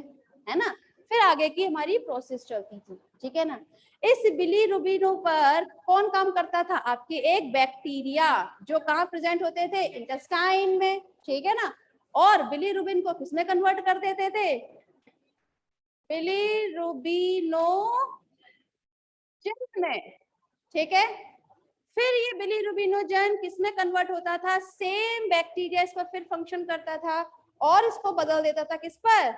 है ना, फिर आगे की हमारी प्रोसेस चलती थी। ठीक है ना, इस बिलीरुबिनो पर कौन काम करता था? आपके एक बैक्टीरिया, जो कहाँ प्रेजेंट होते थे? इंटेस्टाइन में। ठीक है ना, और बिलीरुबिन को किसमें कन्वर्ट कर देते थे? बिलीरुबिनोजन में। ठीक है, फिर ये बिलीरुबिनोजन किसमें कन्वर्ट होता था? सेम बैक्टीरिया इस पर फिर फंक्शन करता था और इसको बदल देता था किस पर?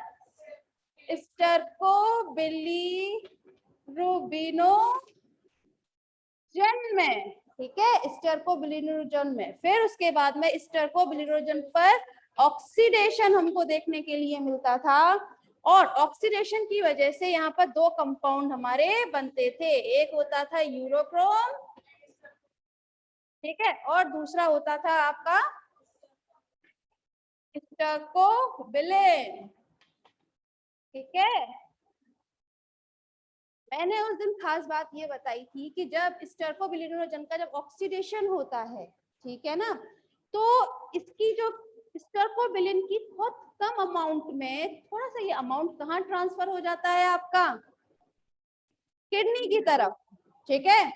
स्टर्कोबिलिरुबिनोजन में। ठीक है, स्टर्कोबिलिरुबिनोजन में, फिर उसके बाद में स्टर्कोबिलिरुबिनोजन पर ऑक्सीडेशन हमको देखने के लिए मिलता था, और ऑक्सीडेशन की वजह से यहाँ पर 2 कंपाउंड हमारे बनते थे। एक होता था यूरोक्रोम, ठीक है, और दूसरा होता था आपका स्टर्कोबिलिन। ठीक है, मैंने उस दिन खास बात ये बताई थी कि जब स्टर्कोबिलिनोजन का जब ऑक्सीडेशन होता है, ठीक है ना, तो इसकी जो स्टर्कोबिलिन की बहुत कम अमाउंट में, थोड़ा सा ये अमाउंट कहाँ ट्रांसफर हो जाता है आपका? किडनी की तरफ। ठीक है,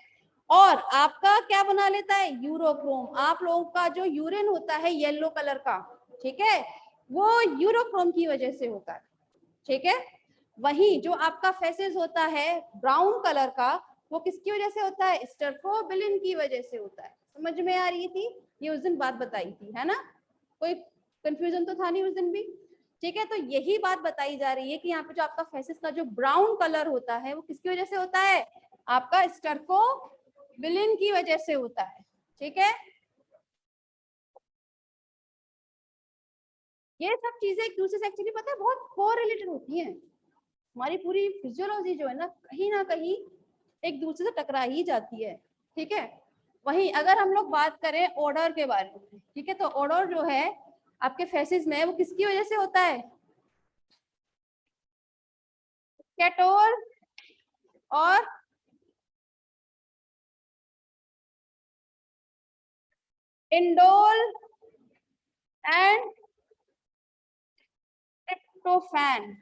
और आपका क्या बना लेता है? यूरोक्रोम। आप लोगों का जो यूरिन होता है येलो कलर का, ठीक है, वो यूरोक्रोम की वजह से होता है। ठीक है, वही जो आपका फेसेस होता है ब्राउन कलर का, वो किसकी वजह से होता है? स्टर्कोबिलिन की वजह से होता है। समझ में आ रही थी? ये उस दिन बात बताई थी, है ना? कोई कंफ्यूजन तो था नहीं उस दिन भी? ठीक है, तो यही बात बताई जा रही है कि यहाँ पे जो आपका फेसेस का जो ब्राउन कलर होता है वो किसकी वजह से होता है? आपका स्टर्कोबिलिन की वजह से होता है। ठीक है, ये सब चीजें एक दूसरे से एक्चुअली पता है बहुत कोरिलेटेड होती हैं। हमारी पूरी फिजियोलॉजी जो है ना कहीं एक दूसरे से टकरा ही जाती है। ठीक है, वहीं अगर हम लोग बात करें ऑर्डर के बारे में, ठीक है, तो ऑर्डर जो है आपके फेसिस में वो किसकी वजह से होता है? केटोल और इंडोल एंड ट्रिप्टोफैन।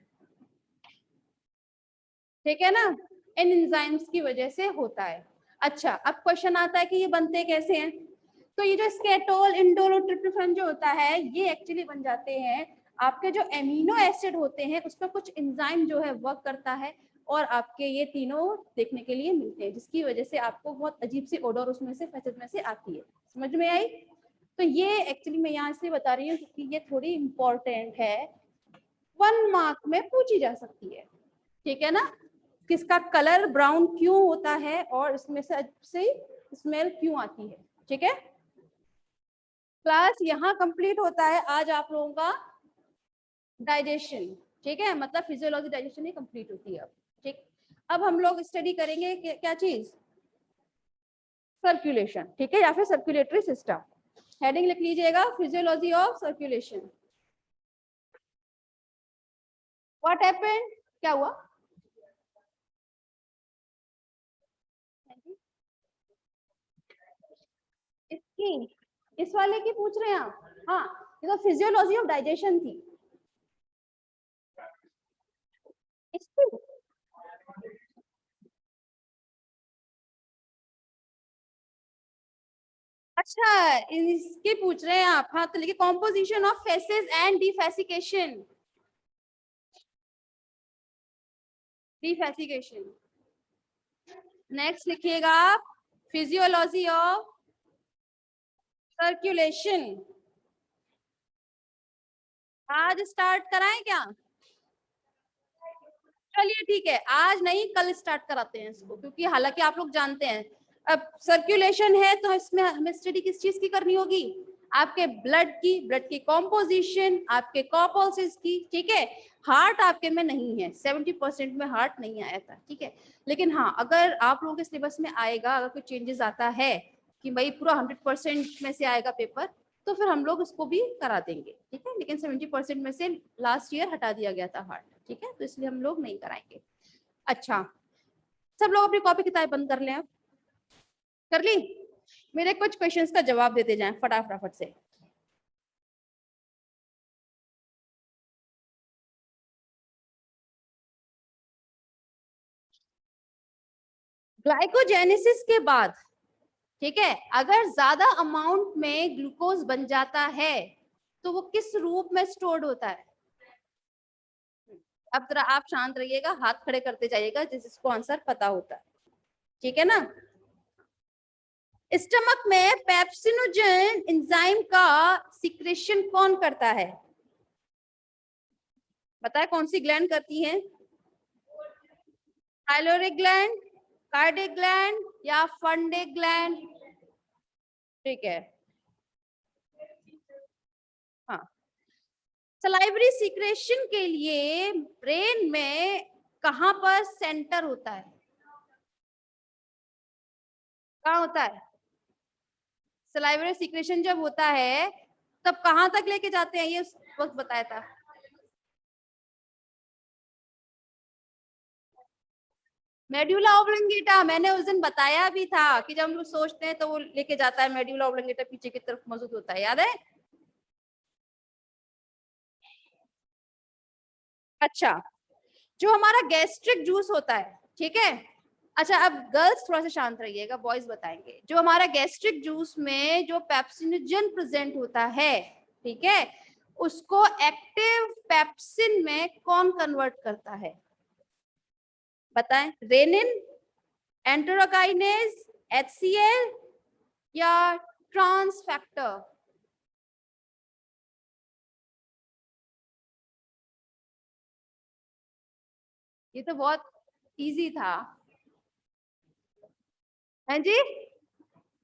ठीक है ना, इन एंजाइम्स की वजह से होता है। अच्छा, अब क्वेश्चन आता है कि ये बनते कैसे हैं। तो ये जो स्केटोल, इंडोल और ट्रिप्टोफैन जो होता है, ये एक्चुअली बन जाते हैं आपके जो एमिनो एसिड होते हैं, उस पर कुछ एंजाइम जो है वर्क करता है और आपके ये तीनों देखने के लिए मिलते हैं, जिसकी वजह से आपको बहुत अजीब सी ओडोर उसमें से फैसेट में से आती है। समझ में आई? तो ये एक्चुअली मैं यहाँ इसलिए बता रही हूँ क्योंकि ये थोड़ी इंपॉर्टेंट है, 1 मार्क में पूछी जा सकती है। ठीक है ना, किसका कलर ब्राउन क्यों होता है और इसमें से स्मेल क्यों आती है। ठीक है, क्लास यहाँ कंप्लीट होता है आज आप लोगों का डाइजेशन। ठीक है, मतलब फिजियोलॉजी डाइजेशन ही कंप्लीट होती है अब। ठीक, अब हम लोग स्टडी करेंगे क्या चीज, सर्कुलेशन। ठीक है, या फिर सर्कुलेटरी सिस्टम। हेडिंग लिख लीजिएगा, physiology of circulation. What happened, क्या हुआ? इसकी, इस वाले की पूछ रहे हैं आप? हाँ, ये तो फिजियोलॉजी ऑफ डाइजेशन थी। इसकी, अच्छा, इसके पूछ रहे हैं आप। हाँ, तो लिखिए composition of faeces and defecation. Defecation. Next लिखिएगा आप फिजियोलॉजी ऑफ सर्कुलेशन। आज स्टार्ट कराएं क्या? चलिए ठीक है, आज नहीं कल स्टार्ट कराते हैं इसको, क्योंकि हालांकि आप लोग जानते हैं अब सर्कुलेशन है तो इसमें हमें स्टडी किस चीज की करनी होगी, आपके ब्लड की कॉम्पोजिशन, आपके कॉर्पल्सेस की। ठीक है, हार्ट आपके में नहीं है, 70% में हार्ट नहीं आया था। ठीक है, लेकिन हाँ, अगर आप लोगों के सिलेबस में आएगा, अगर कोई चेंजेस आता है कि भाई पूरा 100% में से आएगा पेपर, तो फिर हम लोग उसको भी करा देंगे। ठीक है, लेकिन 70% में से लास्ट ईयर हटा दिया गया था हार्ट। ठीक है, तो इसलिए हम लोग नहीं कराएंगे। अच्छा, सब लोग अपनी कॉपी किताब बंद कर लें। आप कर ली? मेरे कुछ क्वेश्चंस का जवाब देते जाएं फटाफट से। ग्लाइकोजेनेसिस के बाद, ठीक है, अगर ज्यादा अमाउंट में ग्लूकोज बन जाता है तो वो किस रूप में स्टोर्ड होता है? अब जरा आप शांत रहिएगा, हाथ खड़े करते जाइएगा जिसको आंसर पता होता है। ठीक है ना, स्टमक में पेप्सिनोजन एंजाइम का सिक्रेशन कौन करता है? बताए कौन सी ग्लैंड करती है? थाइरोइड ग्लैंड, कार्डिक ग्लैंड या फंडिक ग्लैंड? ठीक है, हाँ। सलाइवरी सिक्रेशन के लिए ब्रेन में कहां पर सेंटर होता है? कहाँ होता है? सलाइवरी सिक्रेशन जब होता है तब कहां तक लेके जाते हैं, ये उस वक्त बताया था। मेड्यूला ऑब्लिंगेटा, मैंने उस दिन बताया भी था कि जब हम लोग सोचते हैं तो वो लेके जाता है, मेड्यूला ऑब्लिंगेटा पीछे की तरफ मौजूद होता है, याद है? अच्छा, जो हमारा गैस्ट्रिक जूस होता है, ठीक है, अच्छा अब गर्ल्स थोड़ा सा शांत रहिएगा, बॉयज बताएंगे। जो हमारा गैस्ट्रिक जूस में जो पेप्सिनोजन प्रेजेंट होता है, ठीक है, उसको एक्टिव पेप्सिन में कौन कन्वर्ट करता है? बताएं, रेनिन, एंटेरोकाइनेज, एचसीएल या ट्रांस फैक्टर? ये तो बहुत इजी था। है जी,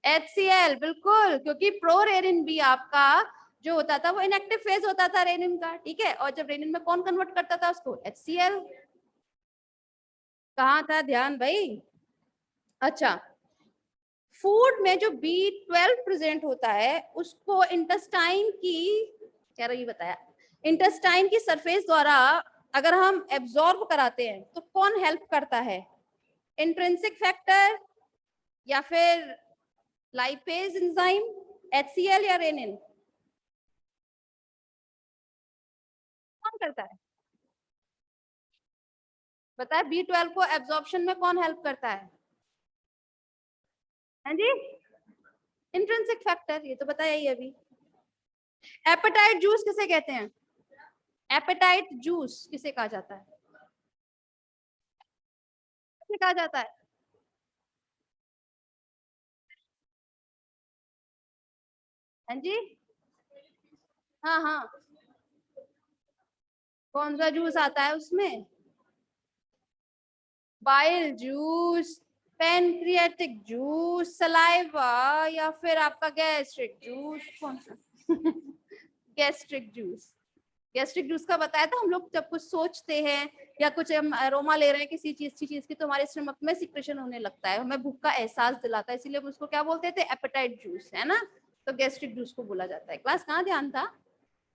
HCl, बिल्कुल, क्योंकि प्रो रेनिन भी आपका जो होता था वो इनएक्टिव फेज होता था रेनिन का। ठीक है, और जब रेनिन में कौन कन्वर्ट करता था उसको? HCl। कहाँ था ध्यान भाई? अच्छा, फूड में जो B12 प्रेजेंट होता है उसको इंटेस्टाइन की, क्या रही बताया, इंटेस्टाइन की सरफेस द्वारा अगर हम एब्जॉर्ब कराते हैं तो कौन हेल्प करता है? इंट्रिंसिक फैक्टर या फिर लाइपेज एंजाइम, HCl या रेनिन? कौन करता है? बताए B12 को एब्जॉर्प्शन में कौन हेल्प करता है? हाँ जी, इंट्रिंसिक फैक्टर, ये तो बताया ही अभी। एपेटाइट जूस किसे कहते हैं? एपेटाइट जूस किसे कहा जाता है? किसे कहा जाता है? हाँ जी, हाँ हाँ, कौन सा जूस आता है उसमें? Bile juice, pancreatic juice, saliva, या फिर आपका गैस्ट्रिक जूस, कौन सा? Gastric juice. गैस्ट्रिक जूस का बताया था, हम लोग जब कुछ सोचते हैं या कुछ हम अरोमा ले रहे हैं किसी चीज की, तो हमारे स्टमक में सिक्रेशन होने लगता है, हमें भूख का एहसास दिलाता है, इसीलिए हम उसको क्या बोलते थे? एपेटाइट जूस, है ना? तो गैस्ट्रिक जूस को बोला जाता है। क्लास कहाँ ध्यान था?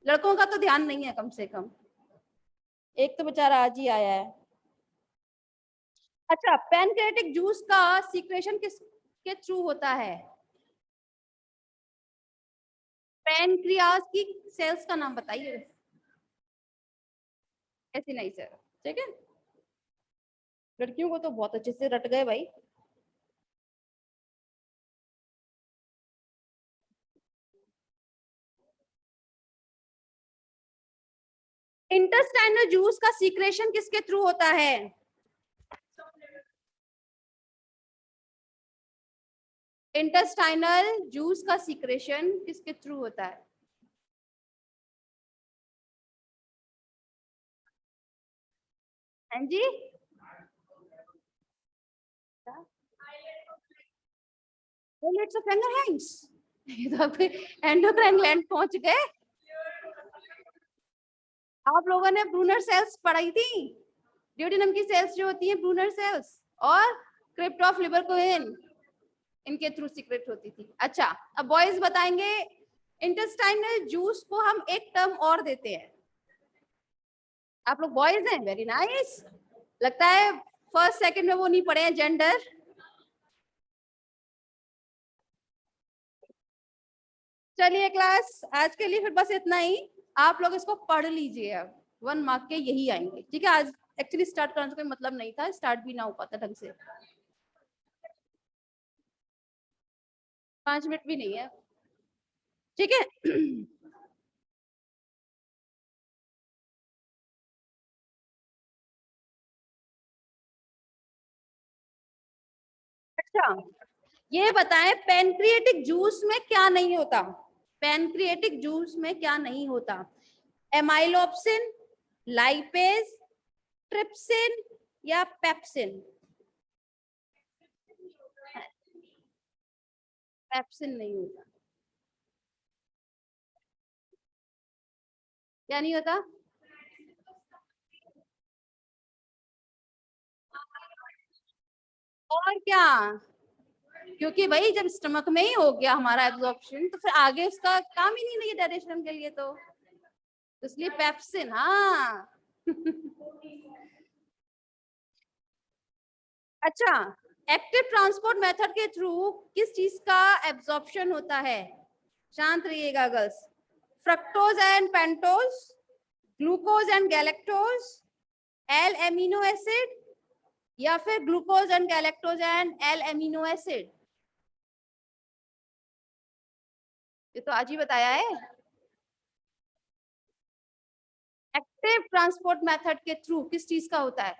लड़कों का तो ध्यान नहीं है कम से कम, एक तो बेचारा आज ही आया है। अच्छा, पैनक्रियाटिक जूस का सीक्रेशन किस के थ्रू होता है? पैनक्रियास की सेल्स का नाम बताइए। ऐसे नहीं सर, ठीक है, लड़कियों को तो बहुत अच्छे से रट गए भाई। इंटेस्टाइनल जूस का सीक्रेशन किसके थ्रू होता है? इंटेस्टाइनल जूस का सीक्रेशन किसके थ्रू होता है? हाँ जी, ऑफ लैंगरहैंस। ये तो आपके एंडोक्राइन ग्लैंड पहुंच गए। आप लोगों ने ब्रूनर सेल्स पढ़ाई थी, ड्यूडेनम की सेल्स जो होती हैं ब्रूनर सेल्स, और क्रिप्ट ऑफ लिबरकोइन, इनके थ्रू सीक्रेट होती थी। अच्छा, अब बॉयज बताएंगे, इंटेस्टाइनल जूस को हम एक टर्म और देते हैं। आप लोग बॉयज हैं, वेरी नाइस। लगता है फर्स्ट सेकंड में वो नहीं पढ़े हैं जेंडर। चलिए क्लास, आज के लिए फिर बस इतना ही। आप लोग इसको पढ़ लीजिए, अब 1 मार्क के यही आएंगे, ठीक है? आज एक्चुअली स्टार्ट करने का कोई मतलब नहीं था, स्टार्ट भी ना हो पाता ढंग से। 5 मिनट भी नहीं है, ठीक है? अच्छा, ये बताएं पैनक्रिएटिक जूस में क्या नहीं होता? पैनक्रिएटिक जूस में क्या नहीं होता? एमाइलोप्सिन, लाइपेज, ट्रिप्सिन या पेप्सिन? पेप्सिन नहीं होता। क्या नहीं होता? और क्या, क्योंकि भाई जब स्टमक में ही हो गया हमारा एब्जॉर्प्शन, तो फिर आगे उसका काम ही नहीं है डाइजेशन के लिए, तो इसलिए पेप्सिन, हाँ। अच्छा, एक्टिव ट्रांसपोर्ट मेथड के थ्रू किस चीज का एब्जॉर्प्शन होता है? शांत रहिएगा girls. Fructose and pentose, glucose and galactose, L amino acid, या फिर glucose and galactose and L amino acid? ये तो आज ही बताया है। एक्टिव ट्रांसपोर्ट मेथड के थ्रू किस चीज का होता है?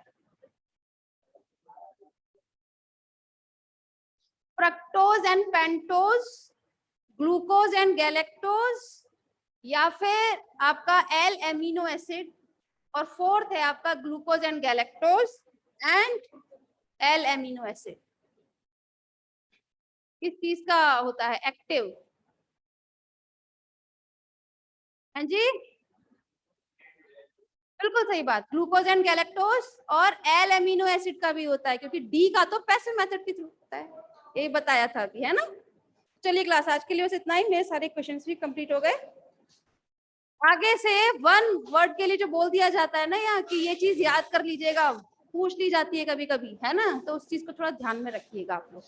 Fructose and pentose, glucose and galactose, या फिर आपका एल एमिनो एसिड, और फोर्थ है आपका glucose and galactose and L amino acid. किस चीज का होता है एक्टिव? हाँ जी, बिल्कुल सही बात, ग्लूकोज एंड गैलेक्टोज, और एल एमिनो एसिड का भी होता है, क्योंकि डी का तो पैसिव मेथड के थ्रू होता है, यही बताया था अभी, है ना? चलिए क्लास, आज के लिए बस इतना ही, मेरे सारे क्वेश्चंस भी कंप्लीट हो गए। आगे से 1 वर्ड के लिए जो बोल दिया जाता है ना यहाँ कि ये चीज याद कर लीजिएगा, पूछ ली जाती है कभी कभी, है ना? तो उस चीज को थोड़ा ध्यान में रखिएगा आप लोग।